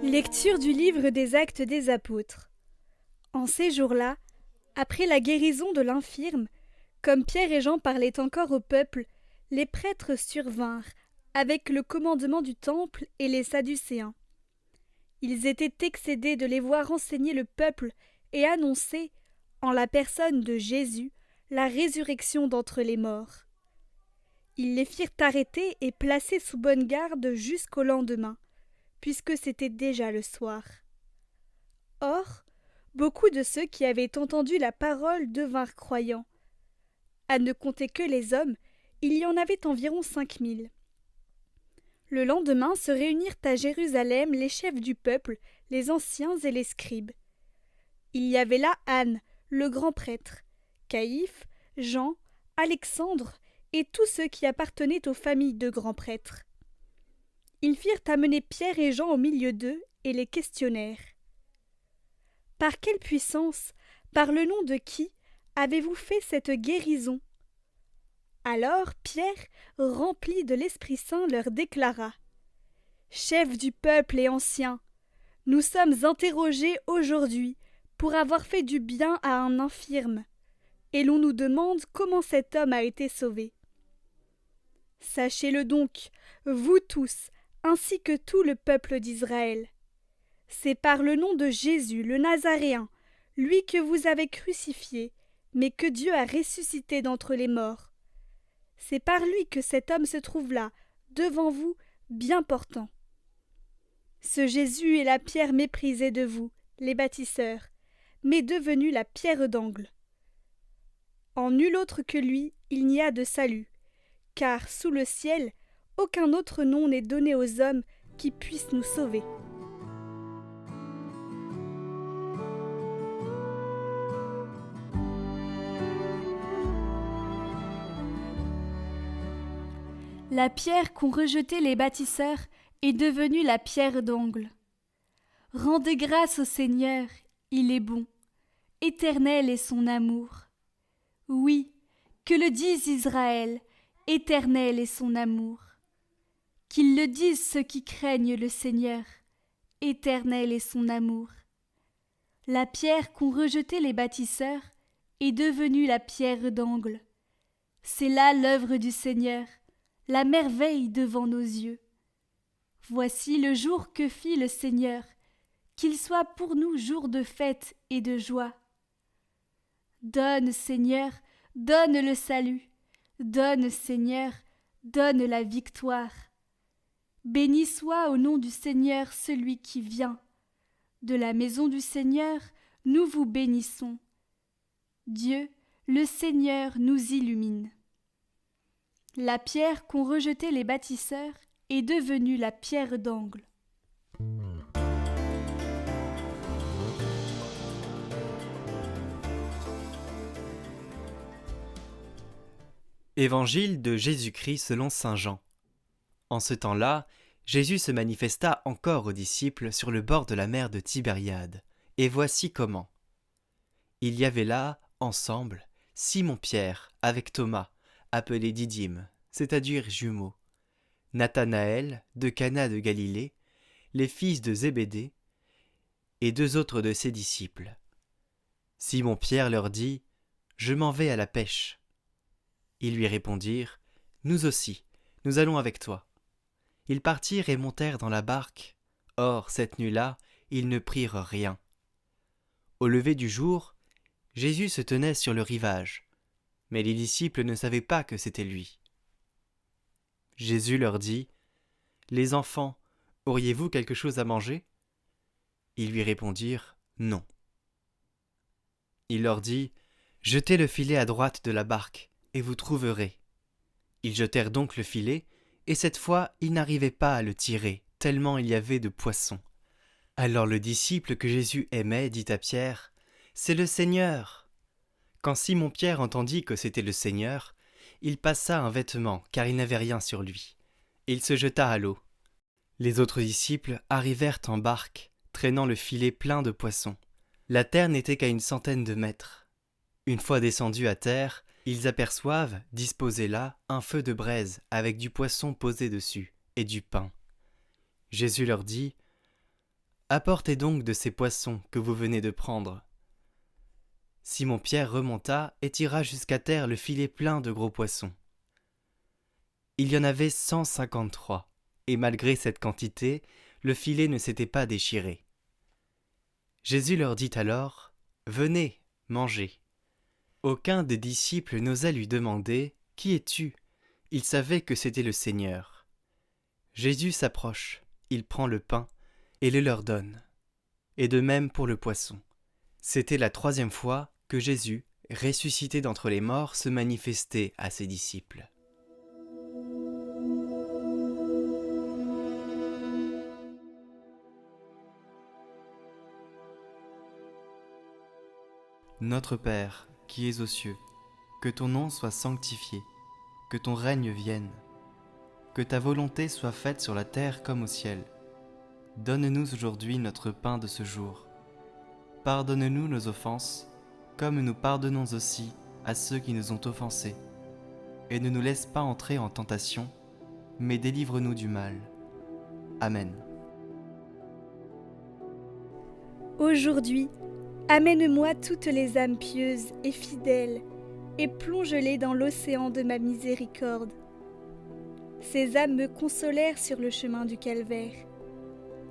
Lecture du livre des Actes des Apôtres. En ces jours-là, après la guérison de l'infirme, comme Pierre et Jean parlaient encore au peuple, les prêtres survinrent, avec le commandement du temple et les Sadducéens. Ils étaient excédés de les voir enseigner le peuple et annoncer, en la personne de Jésus, la résurrection d'entre les morts. Ils les firent arrêter et placer sous bonne garde jusqu'au lendemain, puisque c'était déjà le soir. Or, beaucoup de ceux qui avaient entendu la parole devinrent croyants. À ne compter que les hommes, il y en avait environ 5000. Le lendemain se réunirent à Jérusalem les chefs du peuple, les anciens et les scribes. Il y avait là Anne, le grand prêtre, Caïphe, Jean, Alexandre et tous ceux qui appartenaient aux familles de grands prêtres. Ils firent amener Pierre et Jean au milieu d'eux et les questionnèrent. « Par quelle puissance, par le nom de qui, avez-vous fait cette guérison ?» Alors Pierre, rempli de l'Esprit Saint, leur déclara : « Chefs du peuple et anciens, nous sommes interrogés aujourd'hui pour avoir fait du bien à un infirme, et l'on nous demande comment cet homme a été sauvé. Sachez-le donc, vous tous, ainsi que tout le peuple d'Israël. C'est par le nom de Jésus, le Nazaréen, lui que vous avez crucifié, mais que Dieu a ressuscité d'entre les morts. C'est par lui que cet homme se trouve là, devant vous, bien portant. Ce Jésus est la pierre méprisée de vous, les bâtisseurs, mais devenue la pierre d'angle. En nul autre que lui, il n'y a de salut, car sous le ciel, aucun autre nom n'est donné aux hommes qui puisse nous sauver. » La pierre qu'ont rejetée les bâtisseurs est devenue la pierre d'angle. Rendez grâce au Seigneur, il est bon, éternel est son amour. Oui, que le dise Israël, éternel est son amour. Qu'ils le disent ceux qui craignent le Seigneur, éternel est son amour. La pierre qu'ont rejetée les bâtisseurs est devenue la pierre d'angle. C'est là l'œuvre du Seigneur, la merveille devant nos yeux. Voici le jour que fit le Seigneur, qu'il soit pour nous jour de fête et de joie. Donne, Seigneur, donne le salut. Donne, Seigneur, donne la victoire. Béni soit au nom du Seigneur celui qui vient. De la maison du Seigneur, nous vous bénissons. Dieu, le Seigneur, nous illumine. La pierre qu'ont rejetée les bâtisseurs est devenue la pierre d'angle. Évangile de Jésus-Christ selon saint Jean. En ce temps-là, Jésus se manifesta encore aux disciples sur le bord de la mer de Tibériade. Et voici comment. Il y avait là, ensemble, Simon-Pierre avec Thomas, appelé Didyme, c'est-à-dire jumeaux, Nathanaël de Cana de Galilée, les fils de Zébédée, et 2 autres de ses disciples. Simon-Pierre leur dit : « Je m'en vais à la pêche. » Ils lui répondirent : « Nous aussi, nous allons avec toi. » Ils partirent et montèrent dans la barque. Or, cette nuit-là, ils ne prirent rien. Au lever du jour, Jésus se tenait sur le rivage, mais les disciples ne savaient pas que c'était lui. Jésus leur dit : « Les enfants, auriez-vous quelque chose à manger ? » Ils lui répondirent : « Non. » Il leur dit : « Jetez le filet à droite de la barque, et vous trouverez. » Ils jetèrent donc le filet, et cette fois ils n'arrivaient pas à le tirer, tellement il y avait de poissons. Alors le disciple que Jésus aimait dit à Pierre : « C'est le Seigneur !» Quand Simon-Pierre entendit que c'était le Seigneur, il passa un vêtement, car il n'avait rien sur lui. Il se jeta à l'eau. Les autres disciples arrivèrent en barque, traînant le filet plein de poissons. La terre n'était qu'à 100 de mètres. Une fois descendus à terre, ils aperçoivent, disposé là, un feu de braise avec du poisson posé dessus et du pain. Jésus leur dit : Apportez donc de ces poissons que vous venez de prendre. » Simon-Pierre remonta et tira jusqu'à terre le filet plein de gros poissons. Il y en avait 153, et malgré cette quantité, le filet ne s'était pas déchiré. Jésus leur dit alors : « Venez, mangez. » Aucun des disciples n'osa lui demander : « Qui es-tu » Il savait que c'était le Seigneur. Jésus s'approche, il prend le pain et le leur donne. Et de même pour le poisson. C'était la 3e fois que Jésus, ressuscité d'entre les morts, se manifestait à ses disciples. Notre Père, qui es aux cieux, que ton nom soit sanctifié, que ton règne vienne, que ta volonté soit faite sur la terre comme au ciel. Donne-nous aujourd'hui notre pain de ce jour. Pardonne-nous nos offenses, comme nous pardonnons aussi à ceux qui nous ont offensés. Et ne nous laisse pas entrer en tentation, mais délivre-nous du mal. Amen. Aujourd'hui, amène-moi toutes les âmes pieuses et fidèles, et plonge-les dans l'océan de ma miséricorde. Ces âmes me consolèrent sur le chemin du calvaire.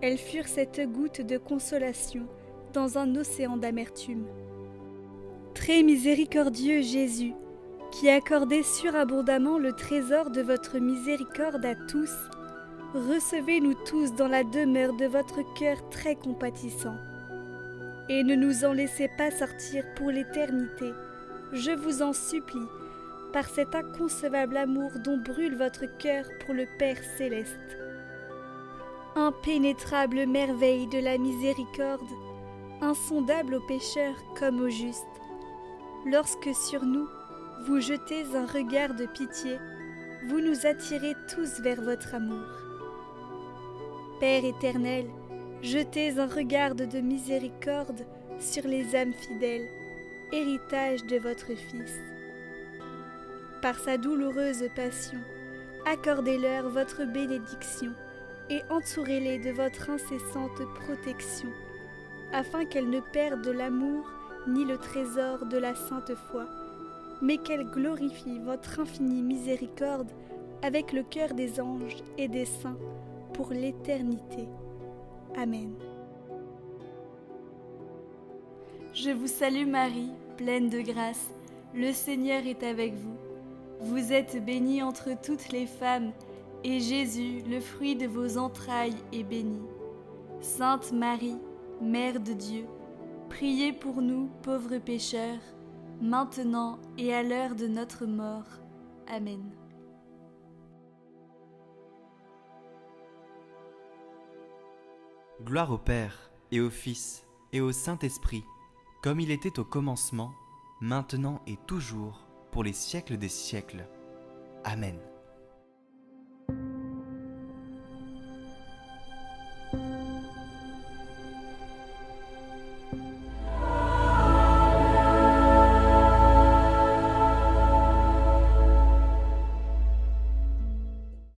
Elles furent cette goutte de consolation dans un océan d'amertume. Très miséricordieux Jésus, qui accordez surabondamment le trésor de votre miséricorde à tous, recevez-nous tous dans la demeure de votre cœur très compatissant. Et ne nous en laissez pas sortir pour l'éternité, je vous en supplie, par cet inconcevable amour dont brûle votre cœur pour le Père céleste. Impénétrable merveille de la miséricorde, insondable aux pécheurs comme aux justes, lorsque sur nous vous jetez un regard de pitié, vous nous attirez tous vers votre amour. Père éternel, jetez un regard de miséricorde sur les âmes fidèles, héritage de votre Fils. Par sa douloureuse passion, accordez-leur votre bénédiction et entourez-les de votre incessante protection, afin qu'elles ne perdent l'amour ni le trésor de la sainte foi, mais qu'elles glorifient votre infinie miséricorde avec le cœur des anges et des saints pour l'éternité. Amen. Je vous salue Marie, pleine de grâce, le Seigneur est avec vous. Vous êtes bénie entre toutes les femmes, et Jésus, le fruit de vos entrailles, est béni. Sainte Marie, Mère de Dieu, priez pour nous, pauvres pécheurs, maintenant et à l'heure de notre mort. Amen. Gloire au Père, et au Fils, et au Saint-Esprit, comme il était au commencement, maintenant et toujours, pour les siècles des siècles. Amen.